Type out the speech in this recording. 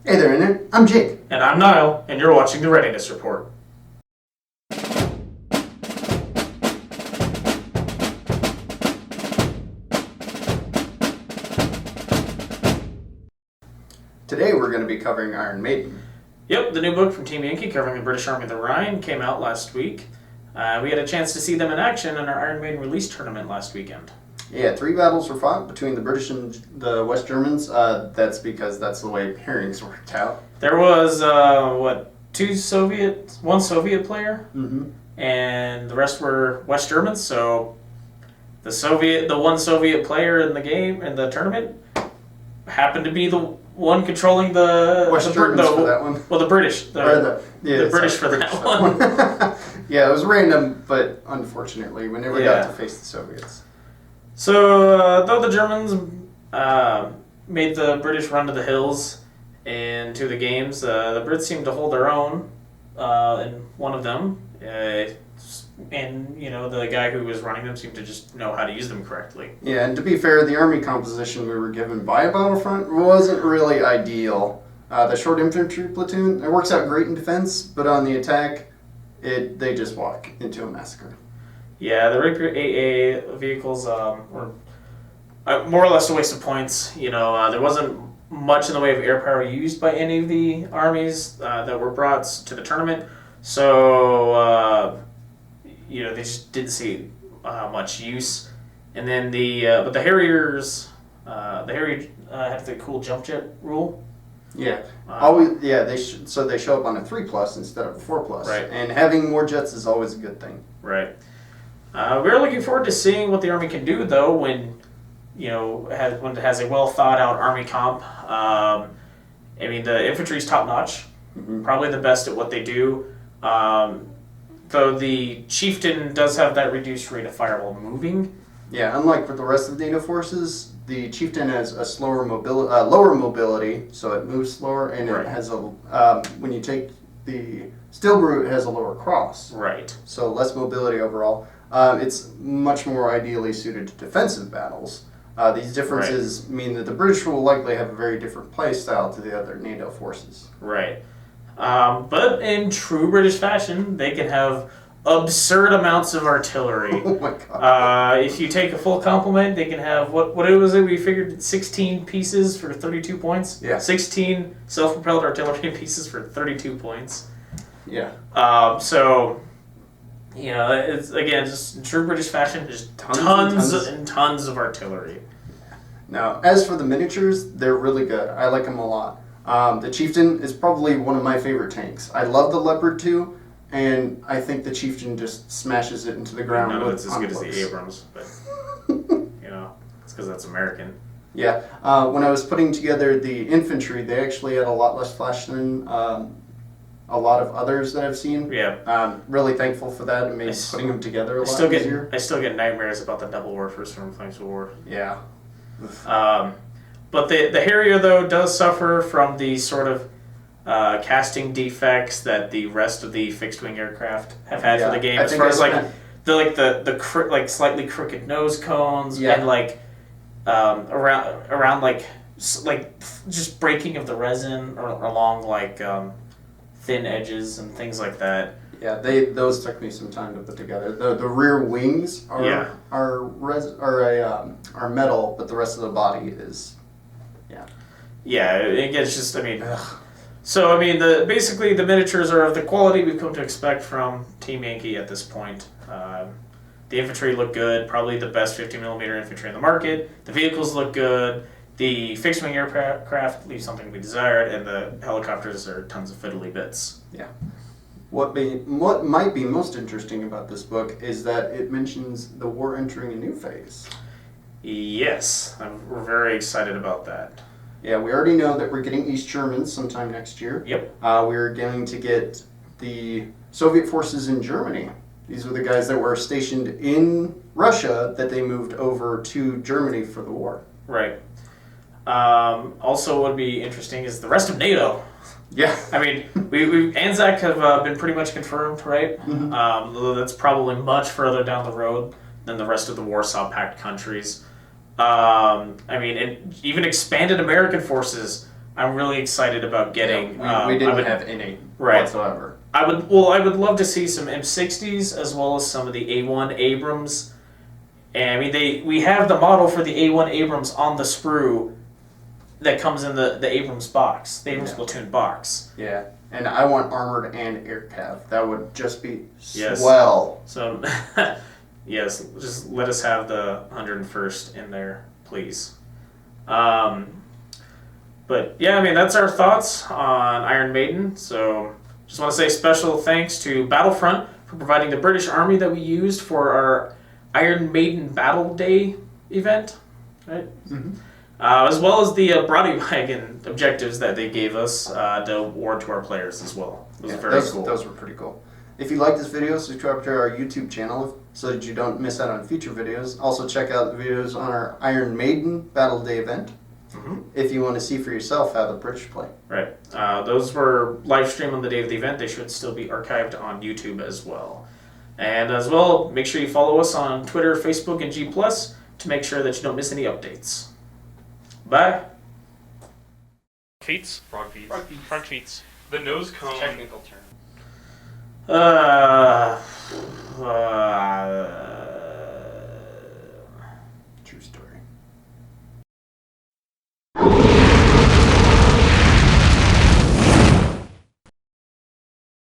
Hey there, Internet. I'm Jake. And I'm Niall, and you're watching the Readiness Report. Today we're going to be covering Iron Maiden. Yep, the new book from Team Yankee covering the British Army of the Rhine came out last week. We had a chance to see them in action in our Iron Maiden release tournament last weekend. Yeah, 3 battles were fought between the British and the West Germans. That's because that's the way pairings worked out. There was, one Soviet player, and the rest were West Germans, so the one Soviet player in the tournament, happened to be the one controlling the West Germans for that one. Well, the British. The British for that one. Yeah, it was random, but unfortunately, we never got to face the Soviets. So, though the Germans made the British run to the hills and to the games, the Brits seemed to hold their own in one of them. And, the guy who was running them seemed to just know how to use them correctly. Yeah, and to be fair, the army composition we were given by a battlefront wasn't really ideal. The short infantry platoon, it works out great in defense, but on the attack, they just walk into a massacre. Yeah, the Rapier AA vehicles were more or less a waste of points. There wasn't much in the way of air power used by any of the armies that were brought to the tournament. So, they just didn't see much use. And then but the Harriers, had the cool jump jet rule. Yeah, they show up on a 3+ instead of a 4+. Right. And having more jets is always a good thing. Right. We're looking forward to seeing what the Army can do, though, when it has a well thought out Army comp. The infantry's top notch, probably the best at what they do. Though the Chieftain does have that reduced rate of fire while moving. Yeah, unlike with the rest of the NATO forces, the Chieftain has a lower mobility, so it moves slower, and it has when you take the Steel Brute, it has a lower cross. Right. So less mobility overall. It's much more ideally suited to defensive battles. These differences mean that the British will likely have a very different play style to the other NATO forces. Right. But in true British fashion, they can have absurd amounts of artillery. Oh my god. If you take a full complement, they can have, what was it? We figured 16 pieces for 32 points? Yeah. 16 self-propelled artillery pieces for 32 points. Yeah. It's, again, just in true British fashion, just tons and tons of artillery. Now, as for the miniatures, they're really good. I like them a lot. The Chieftain is probably one of my favorite tanks. I love the Leopard 2, and I think the Chieftain just smashes it into the ground. None of it's as good as the Abrams, but, it's because that's American. Yeah. When I was putting together the infantry, they actually had a lot less flash than a lot of others that I've seen. Yeah. Really thankful for that. It made putting them together a lot easier. I still get nightmares about the double warfare from Flames of War. Yeah. But the Harrier, though, does suffer from the sort of casting defects that the rest of the fixed-wing aircraft have had for the game, as far as the slightly crooked nose cones and around just breaking of the resin or along thin edges and things like that. Yeah, those took me some time to put together. The rear wings are metal, but the rest of the body is. Yeah, it's just, So, basically the miniatures are of the quality we've come to expect from Team Yankee at this point. The infantry look good, probably the best 50mm infantry in the market. The vehicles look good. The fixed-wing aircraft leave something to be desired, and the helicopters are tons of fiddly bits. Yeah. What might be most interesting about this book is that it mentions the war entering a new phase. Yes, we're very excited about that. Yeah, we already know that we're getting East Germans sometime next year. Yep. We're going to get the Soviet forces in Germany. These were the guys that were stationed in Russia that they moved over to Germany for the war. Right. Also, what would be interesting is the rest of NATO. Yeah. we Anzac have been pretty much confirmed, right? Mm-hmm. That's probably much further down the road than the rest of the Warsaw Pact countries. And even expanded American forces I'm really excited about getting. We didn't have any whatsoever. I would love to see some M60s as well as some of the A1 Abrams. And I mean, we have the model for the A1 Abrams on the sprue that comes in the Abrams box, the Abrams platoon box. Yeah, and I want armored and air cav. That would just be Yes. swell. So, yes, just let us have the 101st in there, please. But yeah, I mean, that's our thoughts on Iron Maiden. So just want to say special thanks to Battlefront for providing the British Army that we used for our Iron Maiden Battle Day event, right? Mm-hmm. As well as the Brody Wagon objectives that they gave us to award to our players as well. Those cool. Those were pretty cool. If you like this video, subscribe to our YouTube channel so that you don't miss out on future videos. Also check out the videos on our Iron Maiden Battle Day event. Mm-hmm. If you want to see for yourself how the British play. Right. Those were live streamed on the day of the event. They should still be archived on YouTube as well. And as well, make sure you follow us on Twitter, Facebook, and G+, to make sure that you don't miss any updates. Bye. Feats? Frog feet. Frog feats. The nose cone. Technical term.